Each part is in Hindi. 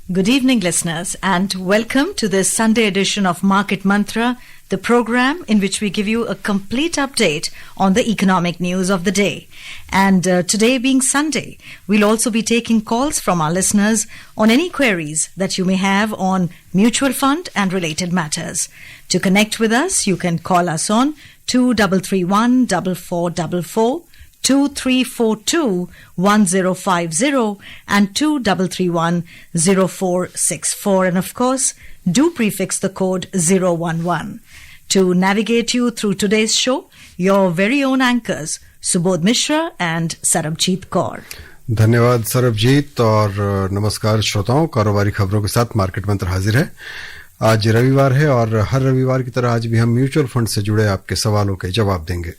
Good evening, listeners, and welcome to this Sunday edition of Market Mantra, the program in which we give you a complete update on the economic news of the day. And today being Sunday, we'll also be taking calls from our listeners on any queries that you may have on mutual fund and related matters. To connect with us, you can call us on 2331 4444, 2342 1050 and 2331 0464, and of course do prefix the code 011. To navigate you through today's show, your very own anchors Subodh Mishra and Sarabjit Kaur. धन्यवाद सरबजीत और नमस्कार श्रोताओं। कारोबारी खबरों के साथ मार्केट मंत्र हाजिर है। आज रविवार है और हर रविवार की तरह आज भी हम म्यूचुअल फंड से जुड़े आपके सवालों के जवाब देंगे।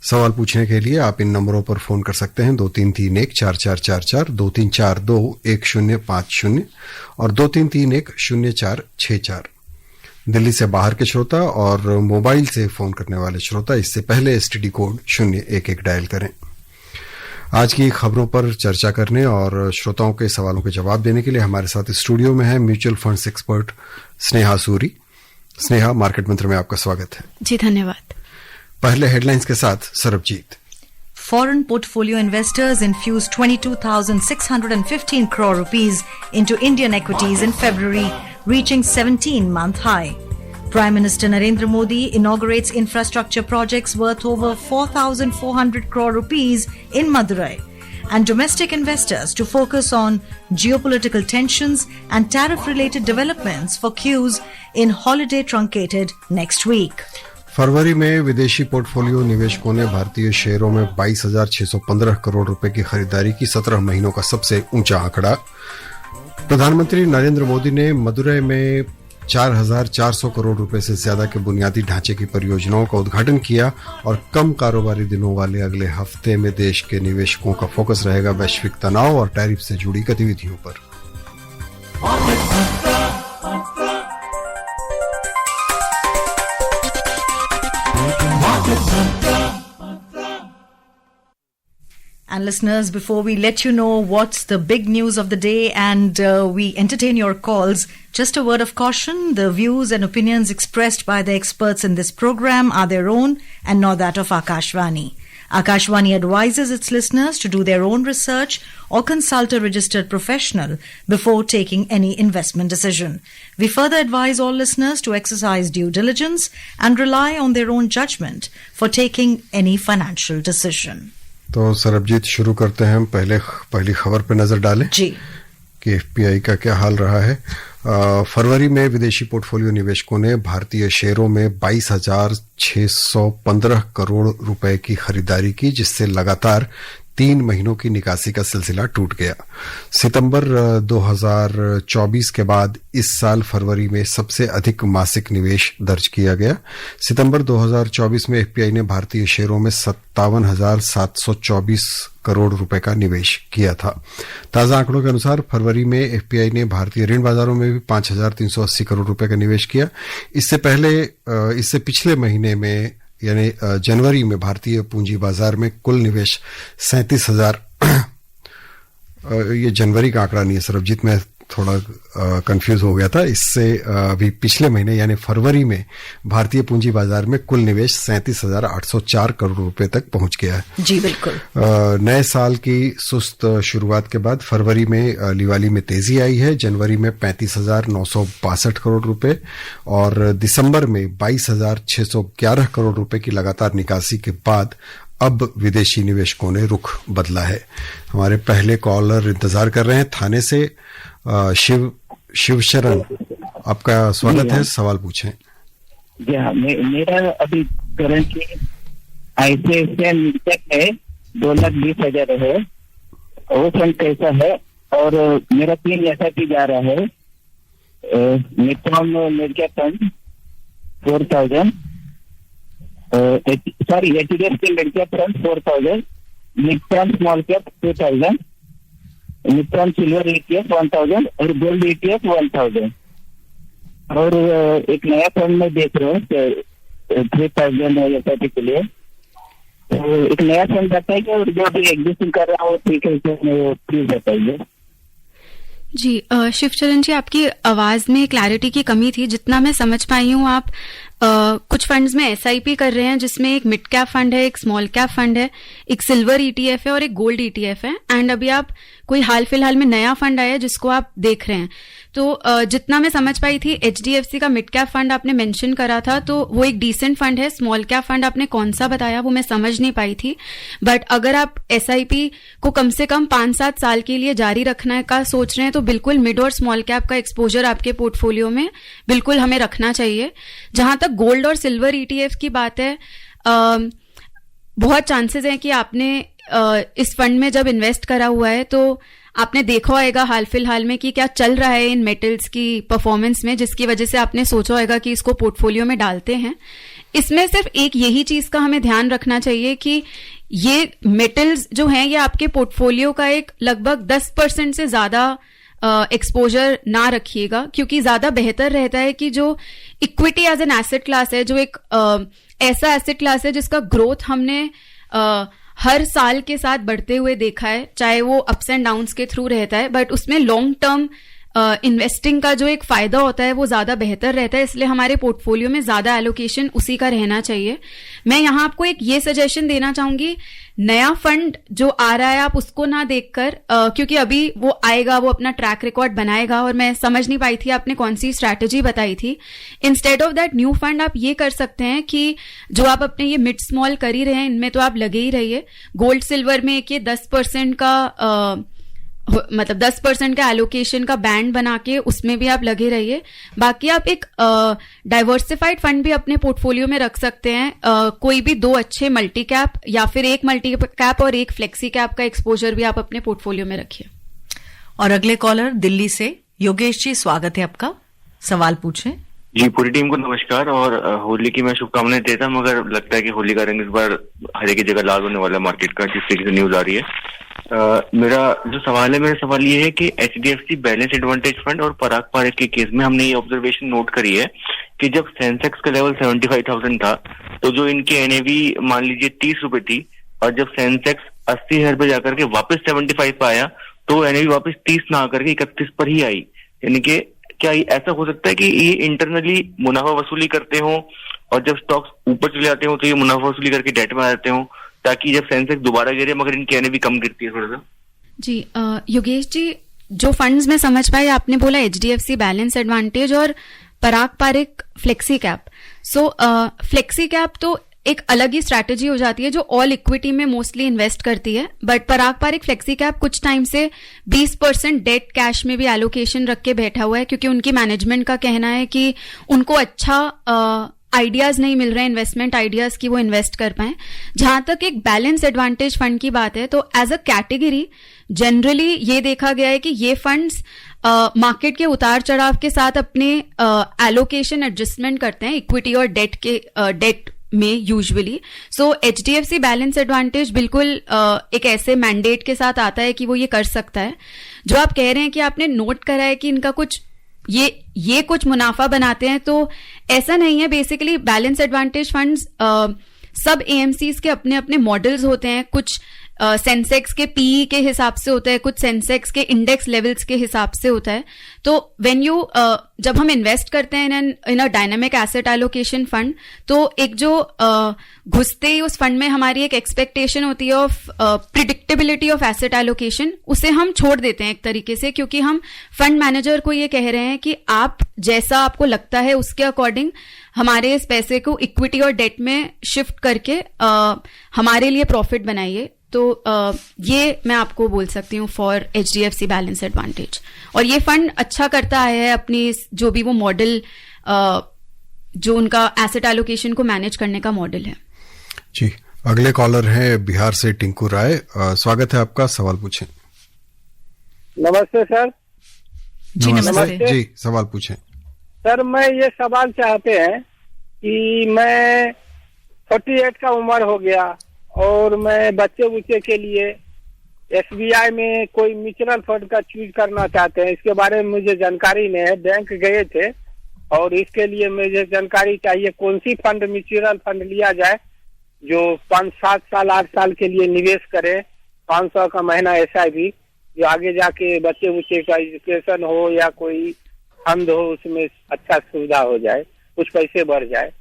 सवाल पूछने के लिए आप इन नंबरों पर फोन कर सकते हैं 2331-4444, 2342-1050 और 2331-0464। दिल्ली से बाहर के श्रोता और मोबाइल से फोन करने वाले श्रोता इससे पहले एसटीडी कोड 011 डायल करें। आज की खबरों पर चर्चा करने और श्रोताओं के सवालों के जवाब देने के लिए हमारे साथ स्टूडियो में है mutual funds expert Sneha Suri. Sneha, market मंत्र में आपका स्वागत है। जी धन्यवाद। पहले हेडलाइंस के साथ Sarabjit. Foreign portfolio investors infused 22,615 crore rupees into Indian equities in February, reaching 17-month high. Prime Minister Narendra Modi inaugurates infrastructure projects worth over 4,400 crore rupees in Madurai, and domestic investors to focus on geopolitical tensions and tariff-related developments for cues in holiday truncated next week. फरवरी में विदेशी पोर्टफोलियो निवेशकों ने भारतीय शेयरों में 22,615 करोड़ रुपए की खरीदारी की, 17 महीनों का सबसे ऊंचा आंकड़ा। प्रधानमंत्री नरेंद्र मोदी ने मदुरै में 4,400 करोड़ रुपए से ज्यादा के बुनियादी ढांचे की परियोजनाओं का उद्घाटन किया और कम कारोबारी दिनों वाले अगले हफ्ते में देश के निवेशकों का फोकस रहेगा वैश्विक तनाव और टैरिफ से जुड़ी गतिविधियों पर। And listeners, before we let you know what's the big news of the day and we entertain your calls, just a word of caution: the views and opinions expressed by the experts in this program are their own and not that of Akashvani. Akashvani advises its listeners to do their own research or consult a registered professional before taking any investment decision. We further advise all listeners to exercise due diligence and rely on their own judgment for taking any financial decision. तो सरबजीत, शुरू करते हैं। हम पहली खबर पर नजर डालें जी कि एफपीआई का क्या हाल रहा है। फरवरी में विदेशी पोर्टफोलियो निवेशकों ने भारतीय शेयरों में 22,615 करोड़ रुपए की खरीदारी की, जिससे लगातार 3 महीनों की निकासी का सिलसिला टूट गया। सितंबर 2024 के बाद इस साल फरवरी में सबसे अधिक मासिक निवेश दर्ज किया गया। सितंबर 2024 में एफपीआई ने भारतीय शेयरों में 57,724 करोड़ रुपए का निवेश किया था। ताजा आंकड़ों के अनुसार फरवरी में एफपीआई ने भारतीय ऋण बाजारों में भी 5,380 करोड़ रुपए का निवेश किया। इससे पिछले महीने में यानी जनवरी में भारतीय पूंजी बाजार में कुल निवेश 37,000 ये जनवरी का आंकड़ा नहीं है सरबजीत, मैं थोड़ा कंफ्यूज हो गया था। इससे अभी पिछले महीने यानी फरवरी में भारतीय पूंजी बाजार में कुल निवेश 37,804 करोड़ रुपए तक पहुंच गया है। जी बिल्कुल। नए साल की सुस्त शुरुआत के बाद फरवरी में लिवाली में तेजी आई है। जनवरी में 35,962 करोड़ रुपए और दिसंबर में 22,611 करोड़ रुपए की लगातार निकासी के बाद अब विदेशी निवेशकों ने रुख बदला है। हमारे पहले कॉलर इंतजार कर रहे हैं थाने से। शिवशरण, आपका स्वागत है, सवाल पूछें। जी हाँ, मेरा अभी करंटली आईसीआईसीआई मिडकैप में 2,20,000 है। वो फंड कैसा है? और मेरा 3 एसआईपी जा रहा है निटॉन midcap fund 4,000, sorry HDFC mid cap fund 4,000, mid term small cap 2,000, mid term silver ETF 1,000 और गोल्ड ETF 1,000। और एक नया फंड में देख रहे हूँ 3,000 है SIP के लिए। तो एक नया फंड बताइए और जो भी एग्जिस्टिंग कर रहा हो ठीक है प्लीज बताइए। जी शिवचरण जी, आपकी आवाज में क्लैरिटी की कमी थी। जितना मैं समझ पाई हूँ आप कुछ फंड्स में SIP कर रहे हैं, जिसमें एक मिड कैप फंड है, एक स्मॉल कैप फंड है, एक सिल्वर ETF है और एक गोल्ड ETF है। एंड अभी आप कोई हाल फिलहाल में नया फंड आया है जिसको आप देख रहे हैं। तो जितना मैं समझ पाई थी HDFC का मिड कैप फंड आपने मेंशन करा था, तो वो एक डिसेंट फंड है। स्मॉल कैप फंड आपने कौन सा बताया वो मैं समझ नहीं पाई थी। बट अगर आप SIP को कम से कम 5-7 साल के लिए जारी रखने का सोच रहे हैं तो बिल्कुल मिड और स्मॉल कैप का एक्सपोजर आपके पोर्टफोलियो में बिल्कुल हमें रखना चाहिए। जहां तक गोल्ड और सिल्वर ETF की बात है, बहुत चांसेस है कि आपने इस फंड में जब इन्वेस्ट करा हुआ है तो आपने देखा होगा हाल फिलहाल में कि क्या चल रहा है इन मेटल्स की परफॉर्मेंस में, जिसकी वजह से आपने सोचा होगा कि इसको पोर्टफोलियो में डालते हैं। इसमें सिर्फ एक यही चीज का हमें ध्यान रखना चाहिए कि ये मेटल्स जो हैं ये आपके पोर्टफोलियो का एक लगभग 10% से ज्यादा एक्सपोजर ना रखिएगा, क्योंकि ज्यादा बेहतर रहता है कि जो equity as an asset class है, जो एक ऐसा एसेट क्लास है जिसका ग्रोथ हमने हर साल के साथ बढ़ते हुए देखा है, चाहे वो अप्स एंड डाउन्स के थ्रू रहता है, बट उसमें लॉन्ग टर्म इन्वेस्टिंग का जो एक फायदा होता है वो ज्यादा बेहतर रहता है। इसलिए हमारे पोर्टफोलियो में ज्यादा एलोकेशन उसी का रहना चाहिए। मैं यहां आपको एक ये सजेशन देना चाहूंगी, नया फंड जो आ रहा है आप उसको ना देखकर, क्योंकि अभी वो आएगा, वो अपना ट्रैक रिकॉर्ड बनाएगा और मैं समझ नहीं पाई थी आपने कौन सी स्ट्रैटेजी बताई थी। Instead of that new fund आप ये कर सकते हैं कि जो आप अपने ये मिड स्मॉल कर ही रहे हैं इनमें तो आप लगे ही रहिए। गोल्ड सिल्वर में एक ये 10% का मतलब 10% का एलोकेशन का बैंड बना के उसमें भी आप लगे रहिए। बाकी आप एक डाइवर्सिफाइड फंड भी अपने पोर्टफोलियो में रख सकते हैं। कोई भी 2 अच्छे मल्टी कैप या फिर एक मल्टी कैप और एक फ्लेक्सी कैप का एक्सपोजर भी आप अपने पोर्टफोलियो में रखिए। और अगले कॉलर दिल्ली से योगेश जी, स्वागत है आपका, सवाल पूछें। जी, पूरी टीम को नमस्कार और होली की मैं शुभकामनाएं देता हूं, मगर लगता है कि होली का रंग इस बार हर एक जगह लाल होने वाला मार्केट का, जिस तरीके से न्यूज आ रही है। मेरा जो सवाल है, मेरा सवाल ये है कि HDFC बैलेंस एडवांटेज फंड और पराग पारेख के केस में हमने ये ऑब्जर्वेशन नोट करी है कि जब सेंसेक्स का लेवल 75,000 था तो जो इनकी NAV मान लीजिए 30 रुपए थी, और जब सेंसेक्स 80,000 पे जाकर के वापस 75 पे आया तो NAV वापस 30 ना आकर के 31 पर ही आई। यानी कि क्या ऐसा हो सकता है कि ये इंटरनली मुनाफा वसूली करते हो और जब स्टॉक्स ऊपर चले जाते हो तो ये मुनाफा वसूली करके डेट में आ जाते हो, ताकि जब सेंसेक्स दोबारा गिरे मगर इनकी NAV कम गिरती है थोड़ा सा? जी योगेश जी, जो फंड्स में समझ पाए, आपने बोला HDFC बैलेंस एडवांटेज और पराग पारेख फ्लेक्सी कैप। सो फ्लेक्सी कैप तो एक अलग ही स्ट्रैटेजी हो जाती है जो ऑल इक्विटी में मोस्टली इन्वेस्ट करती है, but Parag Parekh flexi cap कुछ टाइम से 20% डेट कैश में भी एलोकेशन रख के बैठा हुआ है, क्योंकि उनकी मैनेजमेंट का कहना है कि उनको अच्छा आइडियाज नहीं मिल रहे हैं, इन्वेस्टमेंट आइडियाज की वो इन्वेस्ट कर पाए। जहां तक एक बैलेंस एडवांटेज फंड की बात है तो एज अ कैटेगरी जनरली ये देखा गया है कि ये फंड्स मार्केट के उतार चढ़ाव के साथ अपने एलोकेशन एडजस्टमेंट करते हैं इक्विटी और डेट में यूजुअली। सो HDFC बैलेंस एडवांटेज बिल्कुल एक ऐसे मैंडेट के साथ आता है कि वो ये कर सकता है। जो आप कह रहे हैं कि आपने नोट करा है कि इनका कुछ ये कुछ मुनाफा बनाते हैं, तो ऐसा नहीं है। बेसिकली बैलेंस एडवांटेज फंड्स सब AMCs के अपने अपने मॉडल्स होते हैं। कुछ सेंसेक्स के PE के हिसाब से होता है, कुछ सेंसेक्स के इंडेक्स लेवल्स के हिसाब से होता है। तो व्हेन यू जब हम इन्वेस्ट करते हैं in a dynamic asset allocation fund, तो एक जो घुसते ही उस फंड में हमारी एक एक्सपेक्टेशन होती है of predictability of asset allocation, उसे हम छोड़ देते हैं एक तरीके से, क्योंकि हम फंड मैनेजर को ये कह रहे हैं कि आप जैसा आपको लगता है उसके अकॉर्डिंग हमारे इस पैसे को इक्विटी और डेट में शिफ्ट करके हमारे लिए प्रॉफिट बनाइए। तो ये मैं आपको बोल सकती हूँ फॉर HDFC बैलेंस एडवांटेज। और ये फंड अच्छा करता आया है अपनी जो भी वो मॉडल, जो उनका एसेट एलोकेशन को मैनेज करने का मॉडल है। जी, अगले कॉलर हैं बिहार से टिंकू राय, स्वागत है आपका, सवाल पूछें। नमस्ते सर। जी नमस्ते। जी, सवाल पूछें। सर मैं ये सवाल चाहते हैं कि मैं 48 का उम्र हो गया और मैं बच्चे के लिए SBI में कोई म्यूचुअल फंड का चूज करना चाहते हैं। इसके बारे में मुझे जानकारी नहीं है। बैंक गए थे और इसके लिए मुझे जानकारी चाहिए कौन सी फंड म्यूचुअल फंड लिया जाए जो 5-7 साल 8 साल के लिए निवेश करे, 500 का महीना SIP, जो आगे जाके बच्चे का एजुकेशन हो या कोई फंड हो उसमें अच्छा सुविधा हो जाए, कुछ पैसे बढ़ जाए।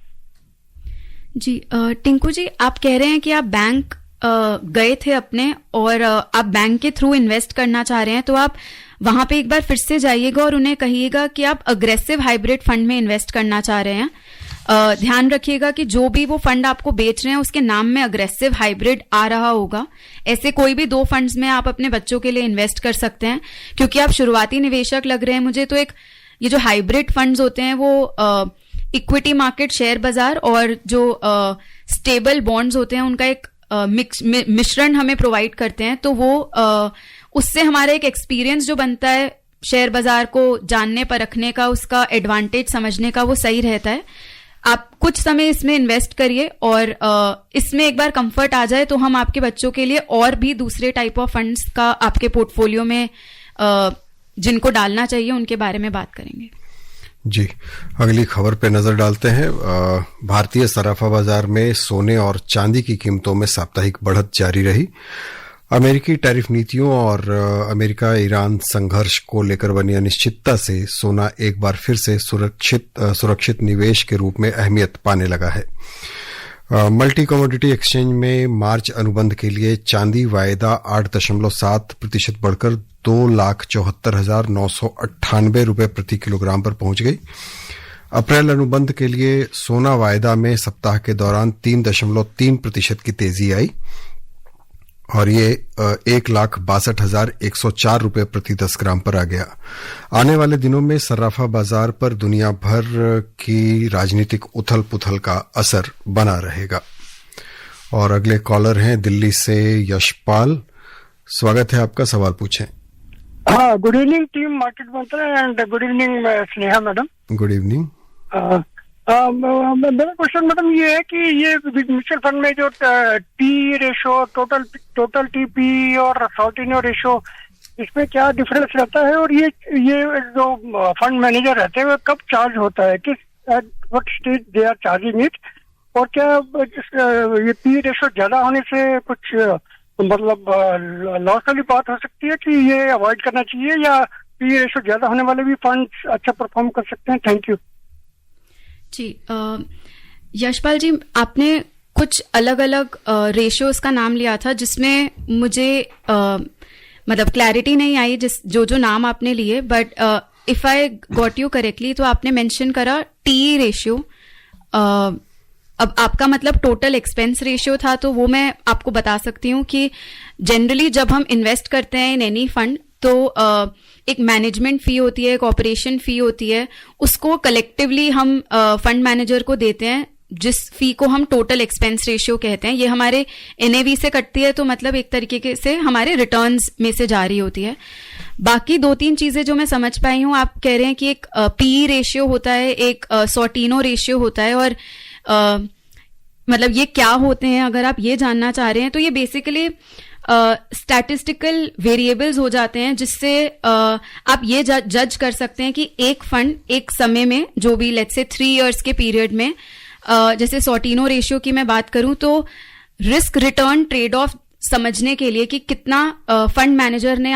जी टिंकू जी, आप कह रहे हैं कि आप बैंक गए थे अपने और आप बैंक के थ्रू इन्वेस्ट करना चाह रहे हैं, तो आप वहां पे एक बार फिर से जाइएगा और उन्हें कहिएगा कि आप अग्रेसिव हाइब्रिड फंड में इन्वेस्ट करना चाह रहे हैं। ध्यान रखिएगा कि जो भी वो फंड आपको बेच रहे हैं उसके नाम में अग्रेसिव हाइब्रिड आ रहा होगा। ऐसे कोई भी 2 फंड्स में आप अपने बच्चों के लिए इन्वेस्ट कर सकते हैं, क्योंकि आप शुरुआती निवेशक लग रहे हैं मुझे। तो ये जो हाइब्रिड फंड्स होते हैं वो इक्विटी मार्केट, शेयर बाजार और जो स्टेबल बॉन्ड्स होते हैं उनका एक मिश्रण हमें प्रोवाइड करते हैं। तो वो उससे हमारा एक एक्सपीरियंस जो बनता है शेयर बाजार को जानने परखने का, उसका एडवांटेज समझने का, वो सही रहता है। आप कुछ समय इसमें इन्वेस्ट करिए और इसमें एक बार कंफर्ट आ जाए तो हम आपके बच्चों के लिए और भी दूसरे टाइप ऑफ फंड्स का आपके पोर्टफोलियो में जिनको डालना चाहिए उनके बारे में बात करेंगे। जी, अगली खबर पे नजर डालते हैं। भारतीय सराफा बाजार में सोने और चांदी की कीमतों में साप्ताहिक बढ़त जारी रही। अमेरिकी टैरिफ नीतियों और अमेरिका ईरान संघर्ष को लेकर बनी अनिश्चितता से सोना एक बार फिर से सुरक्षित निवेश के रूप में अहमियत पाने लगा है। मल्टी कमोडिटी एक्सचेंज में मार्च अनुबंध के लिए चांदी वायदा 8.7% बढ़कर 2,74,998 रुपये प्रति किलोग्राम पर पहुंच गई। अप्रैल अनुबंध के लिए सोना वायदा में सप्ताह के दौरान 3.3% की तेजी आई और ये 1,62,104 रुपये प्रति 10 ग्राम पर आ गया। आने वाले दिनों में सर्राफा बाजार पर दुनिया भर की राजनीतिक उथल पुथल का असर बना रहेगा। और अगले कॉलर हैं दिल्ली से यशपाल। स्वागत है आपका, सवाल पूछें। हाँ, गुड इवनिंग टीम मार्केट मंत्र and good evening Sneha madam. Good evening. मेरा क्वेश्चन मैडम ये है कि ये म्यूचुअल फंड में जो टी रेशो, टोटल टीपी और सॉल्टिनो रेशो, इसमें क्या डिफरेंस रहता है और ये जो फंड मैनेजर रहते हैं वो कब चार्ज होता है, किस what stage they are charging it, और क्या ये पी रेशो ज्यादा होने से कुछ मतलब लॉस वाली बात हो सकती है कि ये अवॉइड करना चाहिए, या पी रेशो ज्यादा होने वाले भी फंड अच्छा परफॉर्म कर सकते हैं? थैंक यू जी। यशपाल जी, आपने कुछ अलग अलग रेशियोज का नाम लिया था जिसमें मुझे मतलब क्लैरिटी नहीं आई जो नाम आपने लिए, but if I got you correctly तो आपने मेंशन करा टी रेशियो। अब आपका मतलब टोटल एक्सपेंस रेशियो था, तो वो मैं आपको बता सकती हूँ कि जनरली जब हम इन्वेस्ट करते हैं इन एनी फंड तो एक मैनेजमेंट फी होती है, एक ऑपरेशन फी होती है, उसको कलेक्टिवली हम फंड मैनेजर को देते हैं, जिस फी को हम टोटल एक्सपेंस रेशियो कहते हैं। ये हमारे एनएवी से कटती है, तो मतलब एक तरीके से हमारे रिटर्न्स में से जारी होती है। बाकी 2-3 चीजें जो मैं समझ पाई हूं, आप कह रहे हैं कि एक पी रेशियो होता है, एक सॉर्टिनो रेशियो होता है, और मतलब ये क्या होते हैं अगर आप ये जानना चाह रहे हैं, तो ये बेसिकली स्टैटिस्टिकल वेरिएबल्स हो जाते हैं जिससे आप ये जज कर सकते हैं कि एक फंड एक समय में, जो भी लेट्स से 3 इयर्स के पीरियड में, जैसे सॉर्टिनो रेशियो की मैं बात करूं तो रिस्क रिटर्न ट्रेड ऑफ समझने के लिए कि कितना फंड मैनेजर ने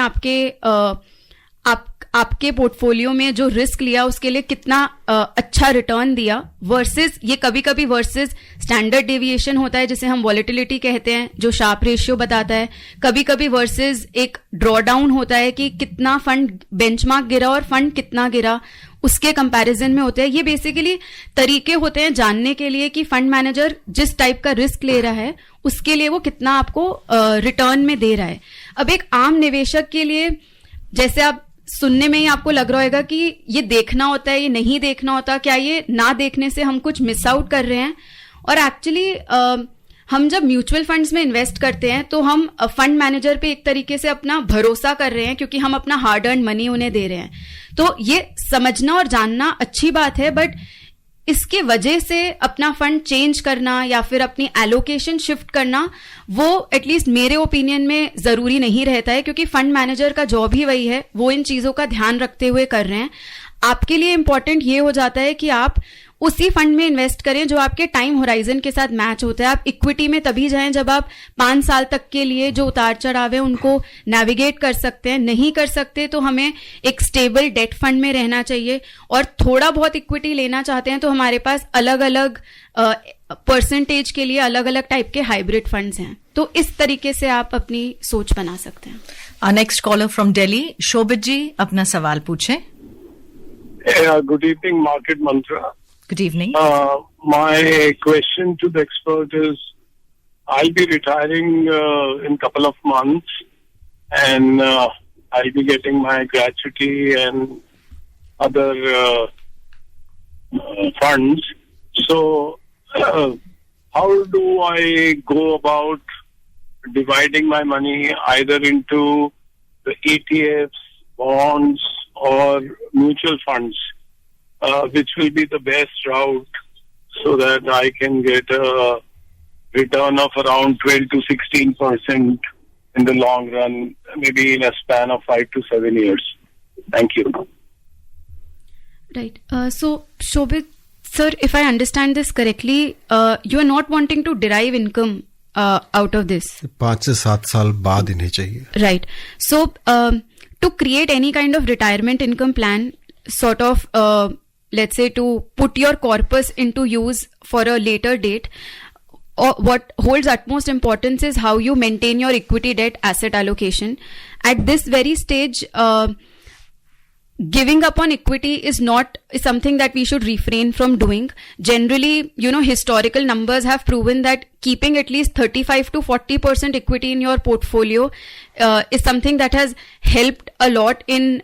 आपके पोर्टफोलियो में जो रिस्क लिया उसके लिए कितना अच्छा रिटर्न दिया, वर्सेस ये कभी कभी वर्सेस स्टैंडर्ड डेविएशन होता है जिसे हम वॉलेटिलिटी कहते हैं, जो शार्प रेशियो बताता है, कभी कभी वर्सेस एक ड्रॉडाउन होता है कि कितना फंड बेंचमार्क गिरा और फंड कितना गिरा, उसके कंपैरिजन में होते हैं। ये बेसिकली तरीके होते हैं जानने के लिए कि फंड मैनेजर जिस टाइप का रिस्क ले रहा है उसके लिए वो कितना आपको रिटर्न में दे रहा है। अब एक आम निवेशक के लिए, जैसे आप सुनने में ही आपको लग रहा होगा कि ये देखना होता है, ये नहीं देखना होता, क्या ये ना देखने से हम कुछ मिस आउट कर रहे हैं? और एक्चुअली हम जब म्यूचुअल फंड्स में इन्वेस्ट करते हैं तो हम फंड मैनेजर पे एक तरीके से अपना भरोसा कर रहे हैं, क्योंकि हम अपना हार्ड अर्न मनी उन्हें दे रहे हैं। तो ये समझना और जानना अच्छी बात है, बट इसके वजह से अपना फंड चेंज करना या फिर अपनी एलोकेशन शिफ्ट करना वो एटलीस्ट मेरे ओपिनियन में जरूरी नहीं रहता है, क्योंकि फंड मैनेजर का जॉब ही वही है, वो इन चीजों का ध्यान रखते हुए कर रहे हैं। आपके लिए इंपॉर्टेंट ये हो जाता है कि आप उसी फंड में इन्वेस्ट करें जो आपके टाइम होराइजन के साथ मैच होता है। आप इक्विटी में तभी जाएं जब आप 5 साल तक के लिए जो उतार चढ़ाव है उनको नेविगेट कर सकते हैं। नहीं कर सकते तो हमें एक स्टेबल डेट फंड में रहना चाहिए, और थोड़ा बहुत इक्विटी लेना चाहते हैं तो हमारे पास अलग अलग परसेंटेज के लिए अलग अलग टाइप के हाइब्रिड फंड्स हैं। तो इस तरीके से आप अपनी सोच बना सकते हैं। Our next caller from Delhi, Shobit ji, अपना सवाल पूछें। Good evening, Market Mantra. Good evening. My question to the expert is, I'll be retiring in couple of months, and I'll be getting my gratuity and other funds. So, how do I go about dividing my money either into the ETFs, bonds, or mutual funds? Which will be the best route so that I can get a return of around 12 to 16% in the long run, maybe in a span of 5 to 7 years. Thank you. Right. So, Shobit, sir, if I understand this correctly, you are not wanting to derive income out of this. 5 से 7 साल बाद इन्हें चाहिए। Right. So, to create any kind of retirement income plan, sort of, let's say, to put your corpus into use for a later date, what holds utmost importance is how you maintain your equity debt asset allocation. At this very stage, giving up on equity is something that we should refrain from doing. Generally, historical numbers have proven that keeping at least 35 to 40% equity in your portfolio is something that has helped a lot in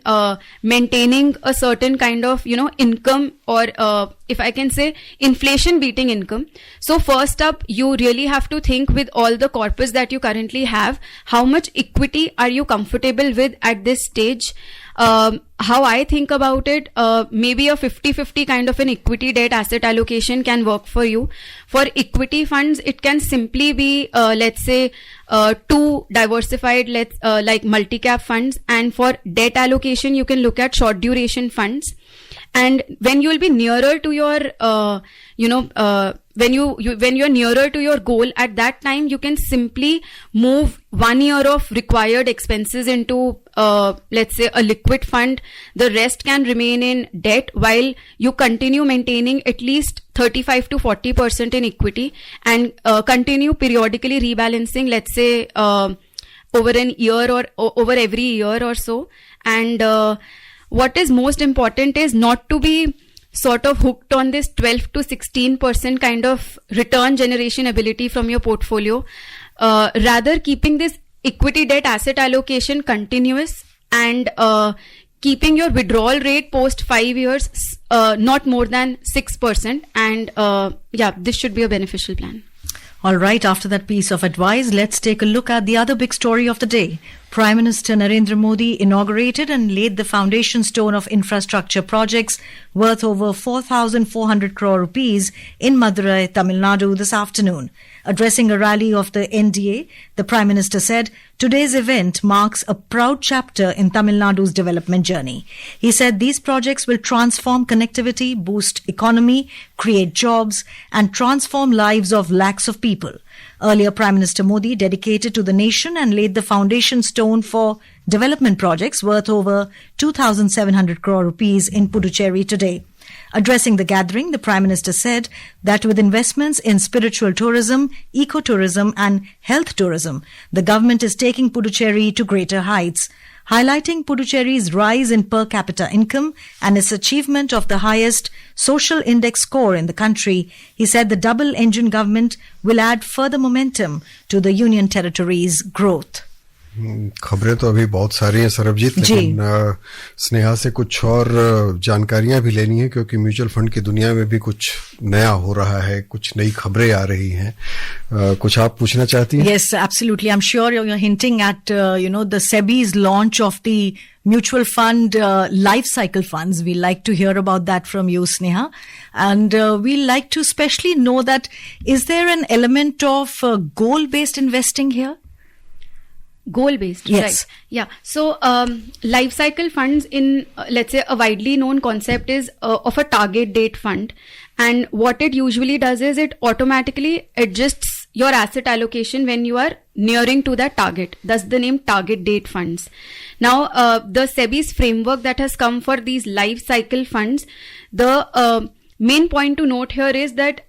maintaining a certain kind of, income, or if I can say, inflation beating income. So first up, you really have to think, with all the corpus that you currently have, how much equity are you comfortable with at this stage? How I think about it, maybe a 50-50 kind of an equity debt asset allocation can work for you. For equity funds, it can simply be, let's say, 2 diversified, like multi-cap funds. And for debt allocation, you can look at short duration funds. And when you will be nearer to your, when you're nearer to your goal, at that time you can simply move 1 year of required expenses into, let's say, a liquid fund. The rest can remain in debt while you continue maintaining at least 35 to 40% in equity, and continue periodically rebalancing, let's say, over an year or over every year or so. And what is most important is not to be sort of hooked on this 12 to 16% kind of return generation ability from your portfolio. Rather, keeping this equity debt asset allocation continuous, and keeping your withdrawal rate post 5 years not more than 6%. And this should be a beneficial plan. All right, after that piece of advice, let's take a look at the other big story of the day. Prime Minister Narendra Modi inaugurated and laid the foundation stone of infrastructure projects worth over 4,400 crore rupees in Madurai, Tamil Nadu this afternoon. Addressing a rally of the NDA, the Prime Minister said, "Today's event marks a proud chapter in Tamil Nadu's development journey." He said these projects will transform connectivity, boost economy, create jobs, and transform lives of lakhs of people. Earlier, Prime Minister Modi dedicated to the nation and laid the foundation stone for development projects worth over 2,700 crore rupees in Puducherry today. Addressing the gathering, the Prime Minister said that with investments in spiritual tourism, ecotourism and health tourism, the government is taking Puducherry to greater heights. Highlighting Puducherry's rise in per capita income and its achievement of the highest social index score in the country, he said the double-engine government will add further momentum to the Union Territory's growth. खबरें तो अभी बहुत सारी हैं सरबजीत, लेकिन स्नेहा से कुछ और जानकारियां भी लेनी है, क्योंकि म्यूचुअल फंड की दुनिया में भी कुछ नया हो रहा है, कुछ नई खबरें आ रही हैं। कुछ आप पूछना चाहती हैं? Yes, absolutely. I'm sure you're hinting at, the SEBI's launch of the mutual fund life cycle funds. We like to hear about that from you, Sneha. And we like to especially know that, is there an element of goal-based investing here? Goal-based, Yes. right? Yeah. So, life cycle funds in, let's say, a widely known concept is of a target date fund. And what it usually does is it automatically adjusts your asset allocation when you are nearing to that target. Thus the name target date funds. Now, the SEBI's framework that has come for these life cycle funds, the main point to note here is that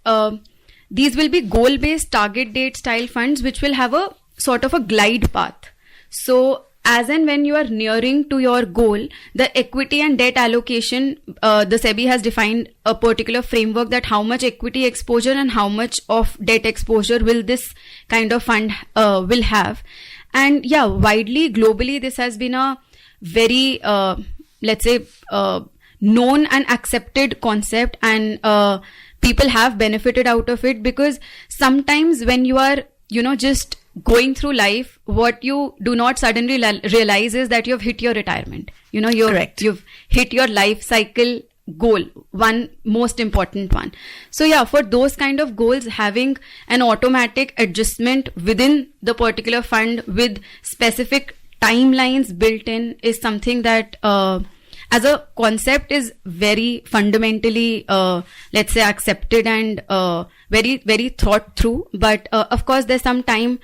these will be goal-based target date style funds which will have a sort of a glide path. So, as and when you are nearing to your goal, the equity and debt allocation, the SEBI has defined a particular framework that how much equity exposure and how much of debt exposure will this kind of fund will have. And yeah, widely, globally, this has been a very, let's say, known and accepted concept, and people have benefited out of it, because sometimes when you are, just going through life, what you do not suddenly realize is that you've hit your retirement. Correct. You've hit your life cycle goal, one most important one. So yeah, for those kind of goals, having an automatic adjustment within the particular fund with specific timelines built in is something that as a concept is very fundamentally, let's say, accepted and very, very thought through. But of course, there's some time.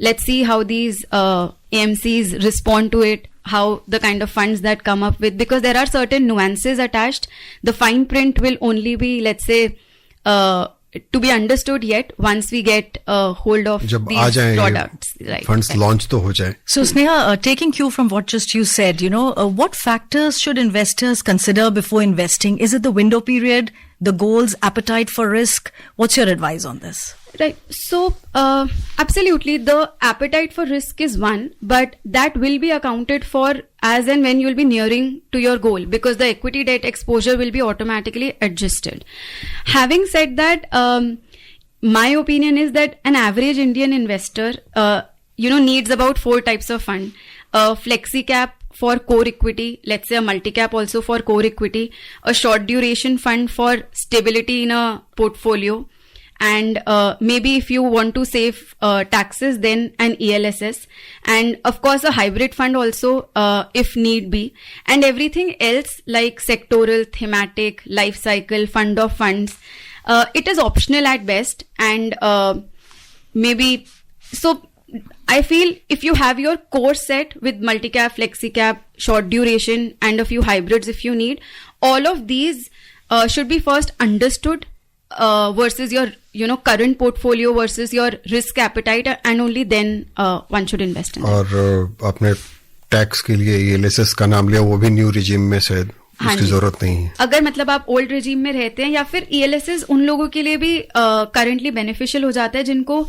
Let's see how these AMCs respond to it, how the kind of funds that come up with, because there are certain nuances attached. The fine print will only be, let's say, to be understood yet once we get hold of जब these आ जाएं products. Right. फंड्स लॉन्च तो हो जाए. So, Sneha, taking cue from what just you said, what factors should investors consider before investing? Is it the window period, the goals, appetite for risk? What's your advice on this? Right. So, absolutely, the appetite for risk is one, but that will be accounted for as and when you will be nearing to your goal, because the equity debt exposure will be automatically adjusted. Having said that, my opinion is that an average Indian investor, needs about 4 types of fund. Flexi cap for core equity, let's say a multi-cap also for core equity, a short duration fund for stability in a portfolio, and maybe if you want to save taxes, then an ELSS, and of course a hybrid fund also if need be, and everything else like sectoral, thematic, life cycle, fund of funds. It is optional at best, and maybe so. I feel if you have your core set with multi-cap, flexi-cap, short duration, and a few hybrids if you need, all of these should be first understood versus your current portfolio versus your risk appetite, and only then one should invest in it. और आपने टैक्स के लिए ELSS का नाम लिया, वो भी न्यू रिजीम में शायद उसकी जरूरत नहीं है. अगर मतलब आप ओल्ड रिजीम में रहते हैं, या फिर ELSS उन लोगों के लिए भी करंटली बेनिफिशियल हो जाता है जिनको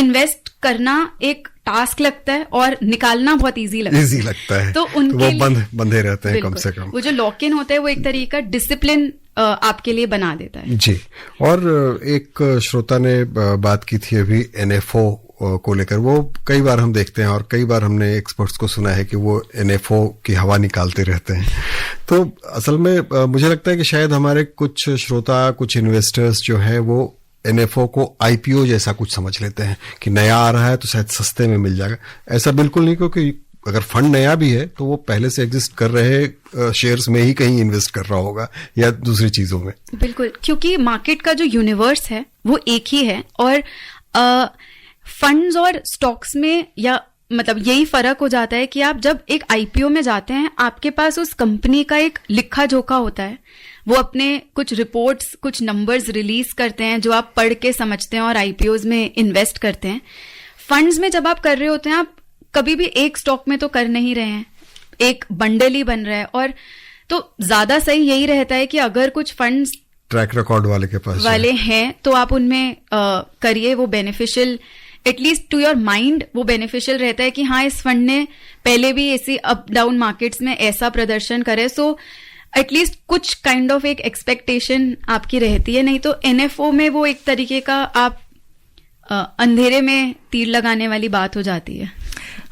इन्वेस्ट करना एक टास्क लगता है और निकालना बहुत इजी लगता है. तो उनके वो बंधे रहते हैं कम से कम. वो जो लॉक इन होता है वो एक तरीके का डिसिप्लिन आपके लिए बना देता है. जी. और एक श्रोता ने बात की थी अभी NFO को लेकर. वो कई बार हम देखते हैं और कई बार हमने एक्सपर्ट्स को सुना है कि वो NFO की हवा निकालते रहते हैं. तो असल में मुझे लगता है कि शायद हमारे कुछ श्रोता, कुछ इन्वेस्टर्स जो हैं वो NFO को IPO जैसा कुछ समझ लेते हैं कि नया आ रहा है तो शायद सस्ते में मिल जाएगा. ऐसा बिल्कुल नहीं, क्योंकि अगर फंड नया भी है तो वो पहले से एग्जिस्ट कर रहे शेयर्स में ही कहीं इन्वेस्ट कर रहा होगा या दूसरी चीजों में. बिल्कुल, क्योंकि मार्केट का जो यूनिवर्स है वो एक ही है, और फंड्स और स्टॉक्स में या मतलब यही फर्क हो जाता है कि आप जब एक IPO में जाते हैं, आपके पास उस कंपनी का एक लिखा जोखा होता है. वो अपने कुछ रिपोर्ट्स, कुछ नंबर्स रिलीज करते हैं जो आप पढ़ के समझते हैं और IPOs में इन्वेस्ट करते हैं. फंड्स में जब आप कर रहे होते हैं, आप कभी भी एक स्टॉक में तो कर नहीं रहे हैं, एक बंडल ही बन रहा है. और तो ज्यादा सही यही रहता है कि अगर कुछ फंड्स ट्रैक रिकॉर्ड वाले के पास वाले हैं तो आप उनमें करिए. वो beneficial, at least to your mind, वो बेनिफिशियल रहता है कि हाँ, इस फंड ने पहले भी ऐसी अप डाउन मार्केट्स में ऐसा प्रदर्शन करे. सो एटलीस्ट कुछ काइंड ऑफ एक एक्सपेक्टेशन आपकी रहती है. नहीं तो NFO में वो एक तरीके का आप अंधेरे में तीर लगाने वाली बात हो जाती है.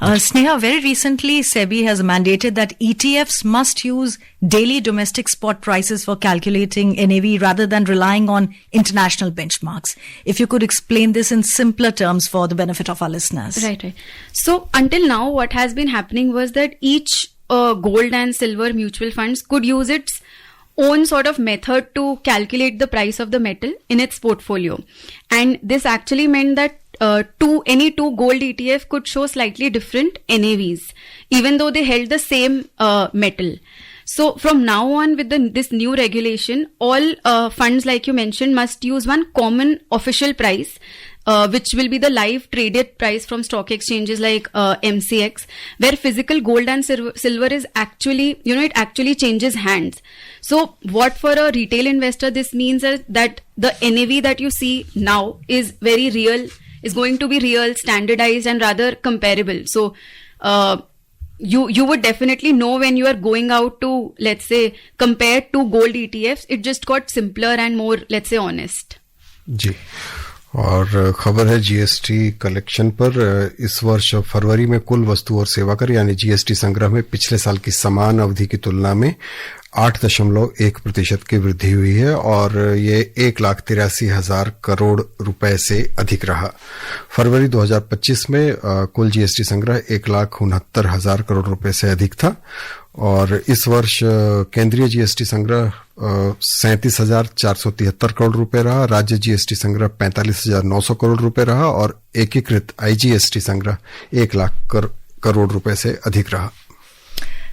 Sneha, very recently, SEBI has mandated that ETFs must use daily domestic spot prices for calculating NAV rather than relying on international benchmarks. If you could explain this in simpler terms for the benefit of our listeners. Right. So until now, what has been happening was that each gold and silver mutual funds could use its own sort of method to calculate the price of the metal in its portfolio. And this actually meant that any two gold ETF could show slightly different NAVs, even though they held the same metal. So from now on, with this new regulation, all funds, like you mentioned, must use one common official price, which will be the live traded price from stock exchanges like MCX, where physical gold and silver is actually, it actually changes hands. So what for a retail investor this means is that the NAV that you see now is very real, is going to be real, standardized and rather comparable. So you would definitely know when you are going out to, let's say, compare two gold ETFs. It just got simpler and more, let's say, honest. जी, और खबर है जीएसटी कलेक्शन पर। इस वर्ष फरवरी में कुल वस्तु और सेवा कर यानी जीएसटी संग्रह में पिछले साल की समान अवधि की तुलना में 8.1% की वृद्धि हुई है और ये 1,83,000 करोड़ रुपए से अधिक रहा। फरवरी 2025 में कुल जीएसटी संग्रह 1,69,000 करोड़ रुपए से अधिक था और इस वर्ष केंद्रीय जीएसटी संग्रह 37,473 करोड़ रुपए रहा, राज्य जीएसटी संग्रह 45,900 करोड़ रुपए रहा और एकीकृत आईजीएसटी संग्रह 1 लाख करोड़ रुपए से अधिक रहा।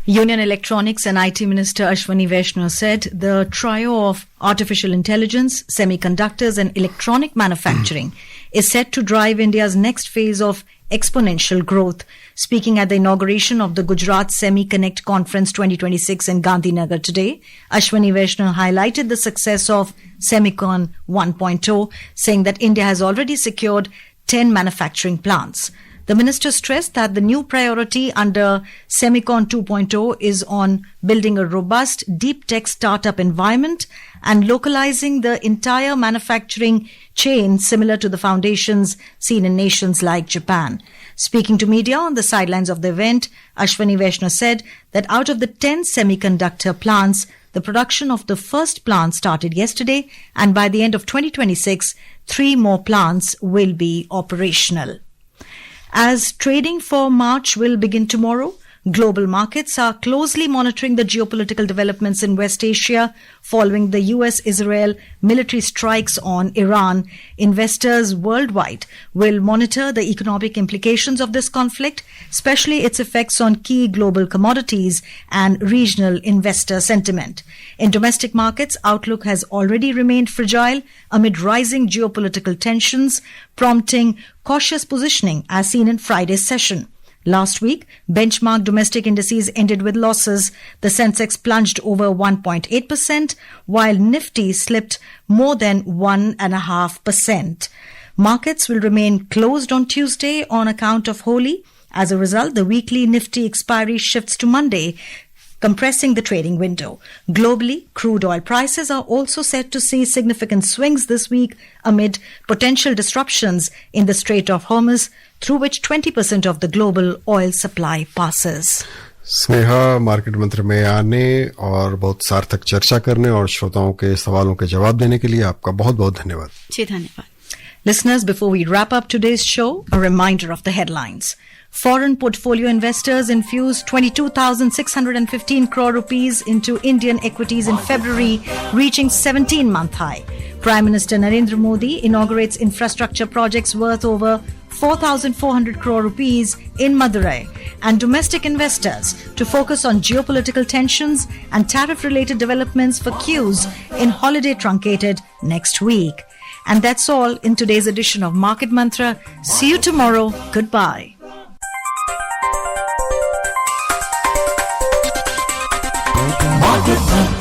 Union Electronics and IT Minister Ashwani Vaishnaw said the trio of artificial intelligence, semiconductors and electronic manufacturing is set to drive India's next phase of exponential growth. Speaking at the inauguration of the Gujarat Semi-Connect Conference 2026 in Gandhinagar today, Ashwani Vaishnaw highlighted the success of Semicon 1.0, saying that India has already secured 10 manufacturing plants. The minister stressed that the new priority under Semicon 2.0 is on building a robust, deep tech startup environment and localizing the entire manufacturing chain similar to the foundations seen in nations like Japan. Speaking to media on the sidelines of the event, Ashwani Vaishnaw said that out of the 10 semiconductor plants, the production of the first plant started yesterday, and by the end of 2026, 3 more plants will be operational. As trading for March will begin tomorrow, global markets are closely monitoring the geopolitical developments in West Asia following the US-Israel military strikes on Iran. Investors worldwide will monitor the economic implications of this conflict, especially its effects on key global commodities and regional investor sentiment. In domestic markets, outlook has already remained fragile amid rising geopolitical tensions, prompting cautious positioning as seen in Friday's session. Last week, benchmark domestic indices ended with losses. The Sensex plunged over 1.8%, while Nifty slipped more than 1.5%. Markets will remain closed on Tuesday on account of Holi. As a result, the weekly Nifty expiry shifts to Monday, compressing the trading window. Globally, crude oil prices are also set to see significant swings this week amid potential disruptions in the Strait of Hormuz, through which 20% of the global oil supply passes. Sneha, market मंत्र में आने और बहुत सार्थक चर्चा करने और श्रोताओं के सवालों के जवाब देने के लिए आपका बहुत बहुत धन्यवाद। जी धन्यवाद। Listeners, before we wrap up today's show, a reminder of the headlines. Foreign portfolio investors infused 22,615 crore rupees into Indian equities in February, reaching 17-month high. Prime Minister Narendra Modi inaugurates infrastructure projects worth over 4,400 crore rupees in Madurai, and domestic investors to focus on geopolitical tensions and tariff-related developments for Qs in holiday truncated next week. And that's all in today's edition of Market Mantra. See you tomorrow. Goodbye. Market Mantra.